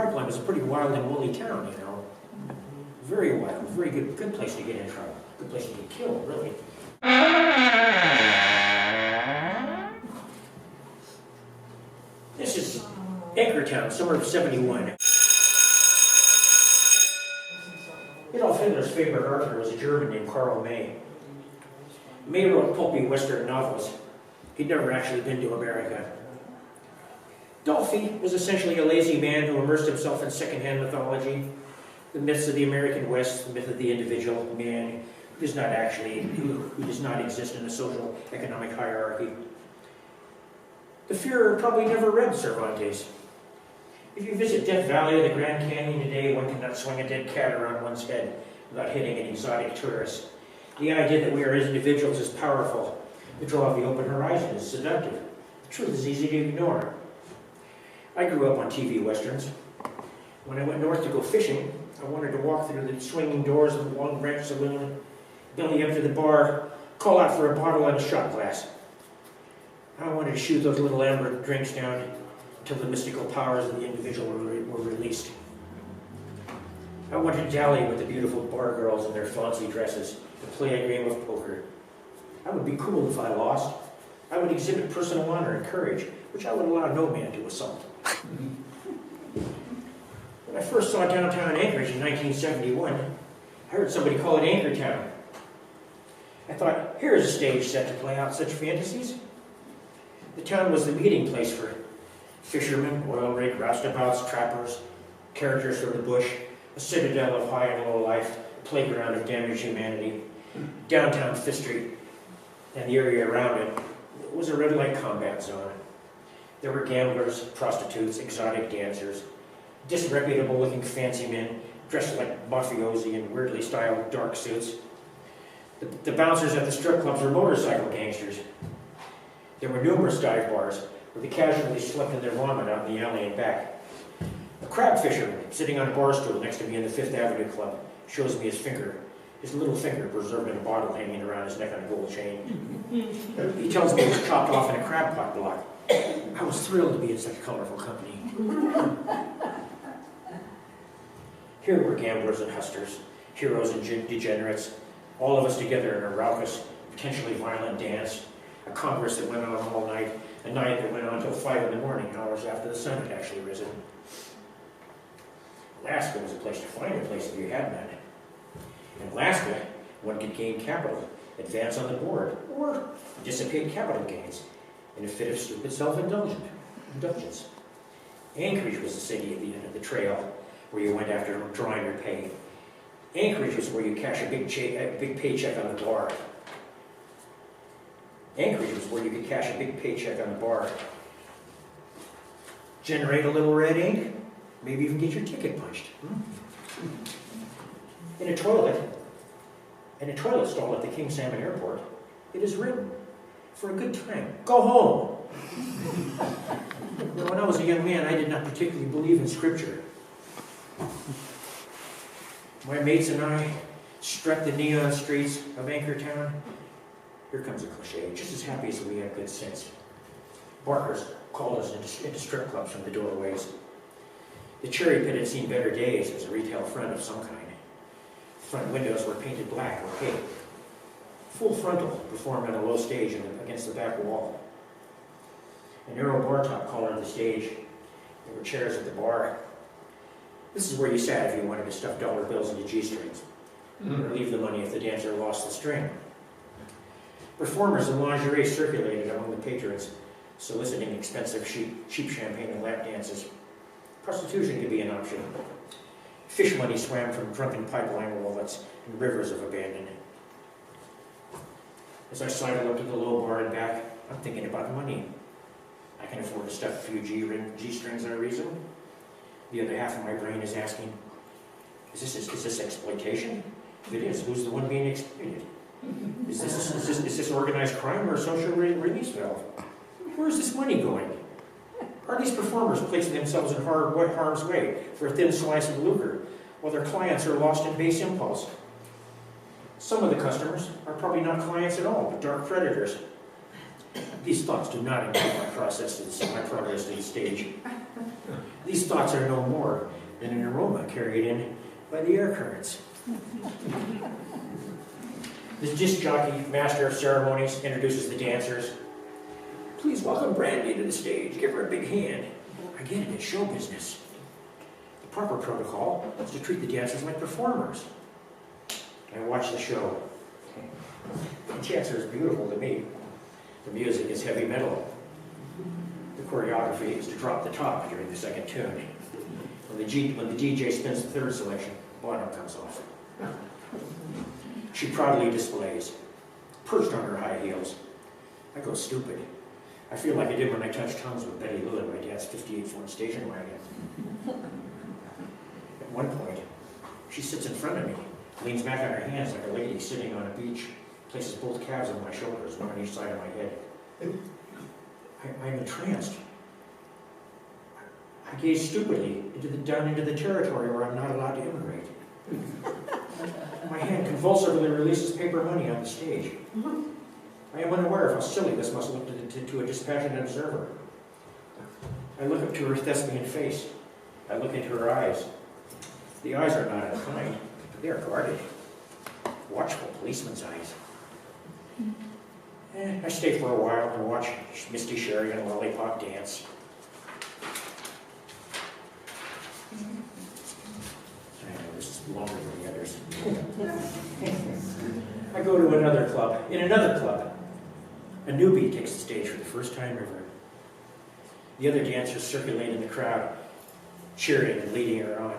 pipeline was a pretty wild and woolly town, you know. Very wild, very good place to get in trouble. Good place to get killed, really. This is Anchortown, summer of '71. Adolf Hitler's favorite author was a German named Karl May. May wrote pulpy Western novels. He'd never actually been to America. Dolphy was essentially a lazy man who immersed himself in secondhand mythology, the myths of the American West, the myth of the individual man who does not exist in a social economic hierarchy. The Führer probably never read Cervantes. If you visit Death Valley or the Grand Canyon today, one cannot swing a dead cat around one's head without hitting an exotic tourist. The idea that we are individuals is powerful. The draw of the open horizon is seductive. The truth is easy to ignore. I grew up on TV westerns. When I went north to go fishing, I wanted to walk through the swinging doors of the Long Branch Saloon, belly up to the bar, call out for a bottle and a shot glass. I wanted to shoot those little amber drinks down until the mystical powers of the individual were released. I wanted to dally with the beautiful bar girls in their fancy dresses and play a game of poker. I would be cool if I lost. I would exhibit personal honor and courage, which I would allow no man to assault. When I first saw downtown Anchorage in 1971, I heard somebody call it Anchortown. I thought, here is a stage set to play out such fantasies. The town was the meeting place for fishermen, oil rig, roustabouts, trappers, characters from the bush, a citadel of high and low life, a playground of damaged humanity. Downtown Fifth Street and the area around it was a red light combat zone. There were gamblers, prostitutes, exotic dancers, disreputable looking fancy men dressed like mafiosi in weirdly styled dark suits. The bouncers at the strip clubs were motorcycle gangsters. There were numerous dive bars where the casually slept in their vomit out in the alley and back. A crab fisherman sitting on a bar stool next to me in the Fifth Avenue Club shows me his finger, his little finger preserved in a bottle hanging around his neck on a gold chain. He tells me it was chopped off in a crab pot block. I was thrilled to be in such colorful company. Here were gamblers and hustlers, heroes and degenerates, all of us together in a raucous, potentially violent dance, a congress that went on all night, a night that went on until 5 in the morning, hours after the sun had actually risen. Alaska was a place to find a place if you had none. In Alaska, one could gain capital, advance on the board, or dissipate capital gains in a fit of stupid self-indulgence. Anchorage was the city at the end of the trail, where you went after drawing your pay. Anchorage was where you cash a big paycheck on the bar. Anchorage was where you could cash a big paycheck on the bar, generate a little red ink, maybe even get your ticket punched. In a toilet stall at the King Salmon Airport, it is written, for a good time, go home. When I was a young man, I did not particularly believe in scripture. My mates and I struck the neon streets of Anchortown. Here comes a cliche, just as happy as we had good sense. Barkers called us into strip clubs from the doorways. The Cherry Pit had seen better days as a retail front of some kind. Front windows were painted black or pink. Full frontal performed on a low stage against the back wall. A narrow bar top cornered the stage. There were chairs at the bar. This is where you sat if you wanted to stuff dollar bills into G-strings, or leave the money if the dancer lost the string. Performers in lingerie circulated among the patrons, soliciting expensive cheap champagne and lap dances. Prostitution could be an option. Fish money swam from drunken pipeline wallets and rivers of abandonment. As I sidle up to the low bar and back, I'm thinking about money. I can afford to stuff a few G-strings on a reason. The other half of my brain is asking, is this exploitation? If it is, who's the one being exploited? Is this organized crime or a social release valve? Where is this money going? Are these performers placing themselves in harm's way for a thin slice of lucre, while their clients are lost in base impulse? Some of the customers are probably not clients at all, but dark predators. These thoughts do not impede my progress to the stage. These thoughts are no more than an aroma carried in by the air currents. The disc jockey, master of ceremonies, introduces the dancers. Please welcome Brandy to the stage. Give her a big hand. I get it, it's show business. The proper protocol is to treat the dancers like performers. I watch the show. The dancer is beautiful to me. The music is heavy metal. The choreography is to drop the top during the second tune. When the DJ spins the third selection, bottom comes off. She proudly displays, perched on her high heels. I go stupid. I feel like I did when I touched tongues with Betty Lou in my dad's 58-foot station wagon. At one point, she sits in front of me, leans back on her hands like a lady sitting on a beach, places both calves on my shoulders, one on each side of my head. I'm entranced. I gaze stupidly down into the territory where I'm not allowed to immigrate. My hand convulsively releases paper money on the stage. I am unaware of how silly this must look to a dispassionate observer. I look up to her thespian face. I look into her eyes. The eyes are not unkind, but they are guarded. Watchful policeman's eyes. I stay for a while and watch Misty Sherry and Lollipop dance. I know this is longer than the others. I go to another club. In another club, a newbie takes the stage for the first time ever. The other dancers circulate in the crowd, cheering and leading her on.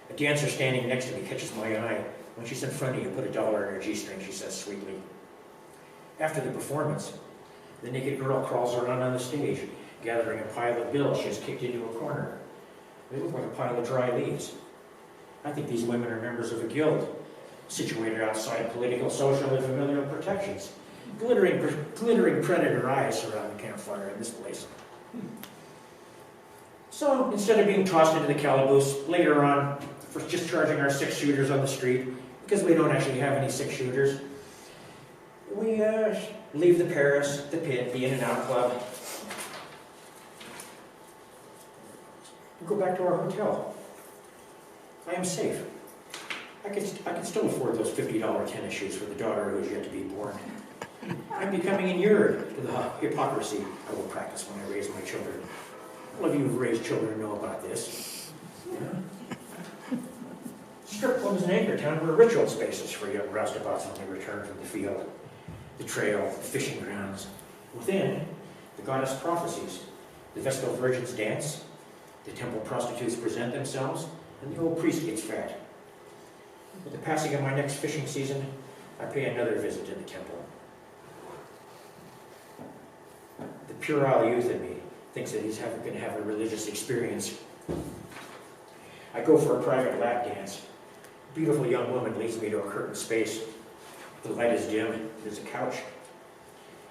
A dancer standing next to me catches my eye. When she's in front of you, put $1 in her G-string, she says sweetly. After the performance, the naked girl crawls around on the stage, gathering a pile of bills she has kicked into a corner. They look like a pile of dry leaves. I think these women are members of a guild, situated outside political, social, and familial protections. Glittering predator eyes surround the campfire in this place. So, instead of being tossed into the calaboose later on for just charging our 6-shooters on the street, because we don't actually have any 6-shooters, we leave the Paris, the Pit, the In-N-Out Club. We go back to our hotel. I am safe. I can still afford those $50 tennis shoes for the daughter who is yet to be born. I'm becoming inured to the hypocrisy I will practice when I raise my children. All of you who've raised children know about this. Yeah. Strip clubs in Anchortown were ritual spaces for young roustabouts when they returned from the field. The trail, the fishing grounds. Within, the goddess prophecies. The Vestal virgins dance, the temple prostitutes present themselves, and the old priest gets fat. With the passing of my next fishing season, I pay another visit to the temple. The puerile youth in me thinks that he's going to have a religious experience. I go for a private lap dance. A beautiful young woman leads me to a curtained space. The light is dim, there's a couch.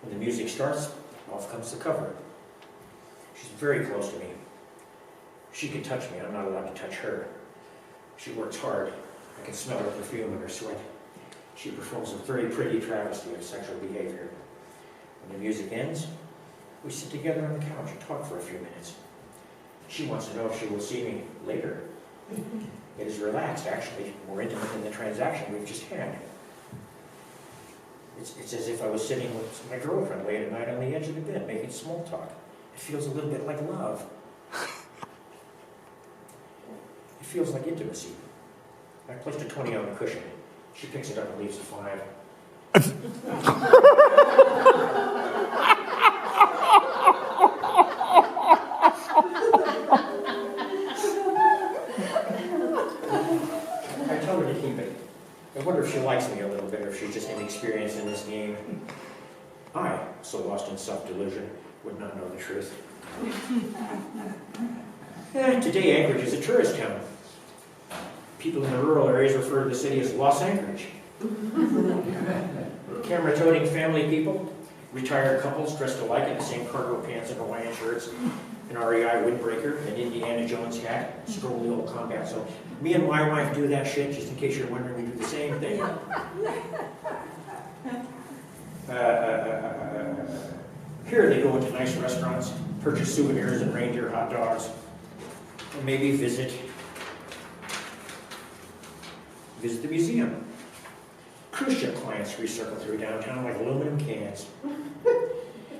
When the music starts, off comes the cover. She's very close to me. She can touch me, I'm not allowed to touch her. She works hard. I can smell her perfume and her sweat. She performs a very pretty travesty of sexual behavior. When the music ends, we sit together on the couch and talk for a few minutes. She wants to know if she will see me later. It is relaxed, actually, more intimate than the transaction we've just had. It's as if I was sitting with my girlfriend late at night on the edge of the bed, making small talk. It feels a little bit like love. It feels like intimacy. I placed a 20 on the cushion. She picks it up and leaves a 5. I tell her to keep it. I wonder if she likes me a little bit, or if she's just inexperienced in this game. I, so lost in self-delusion, would not know the truth. Today, Anchorage is a tourist town. People in the rural areas refer to the city as Los Anchorage. Camera-toting family people, retired couples dressed alike in the same cargo pants and Hawaiian shirts, an REI windbreaker, an Indiana Jones hat, stroll the old combat zone. Me and my wife do that shit, just in case you're wondering, we do the same thing. Here they go into nice restaurants, purchase souvenirs and reindeer hot dogs, or maybe visit the museum. Cruise ship clients recircle through downtown like aluminum cans.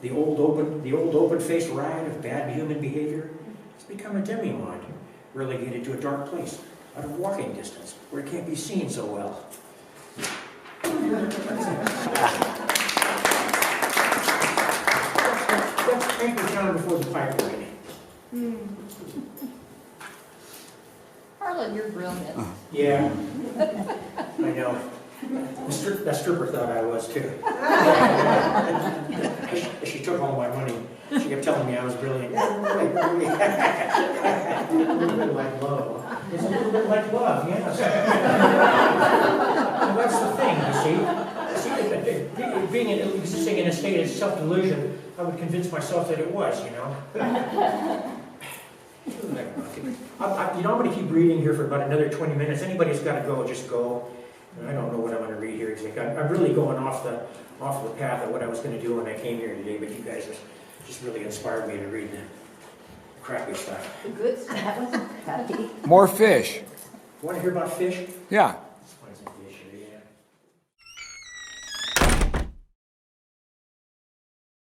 The old open-faced riot of bad human behavior has become a demi-monde, relegated to a dark place, out of walking distance, where it can't be seen so well. That's frankly counted before the pipeline. Harlan, you're brilliant. Yeah, I know. That stripper thought I was too. She took all my money. She kept telling me I was brilliant. A little bit like love. It's a little bit like love, yes. That's the thing, you see. Being existing in a state of self-delusion, I would convince myself that it was, you know. I'm going to keep reading here for about another 20 minutes. Anybody's got to go, just go. I don't know what I'm going to read here. I'm really going off the path of what I was going to do when I came here today, but you guys just really inspired me to read the crappy stuff. The good stuff. That wasn't crappy. More fish. Want to hear about fish? Yeah.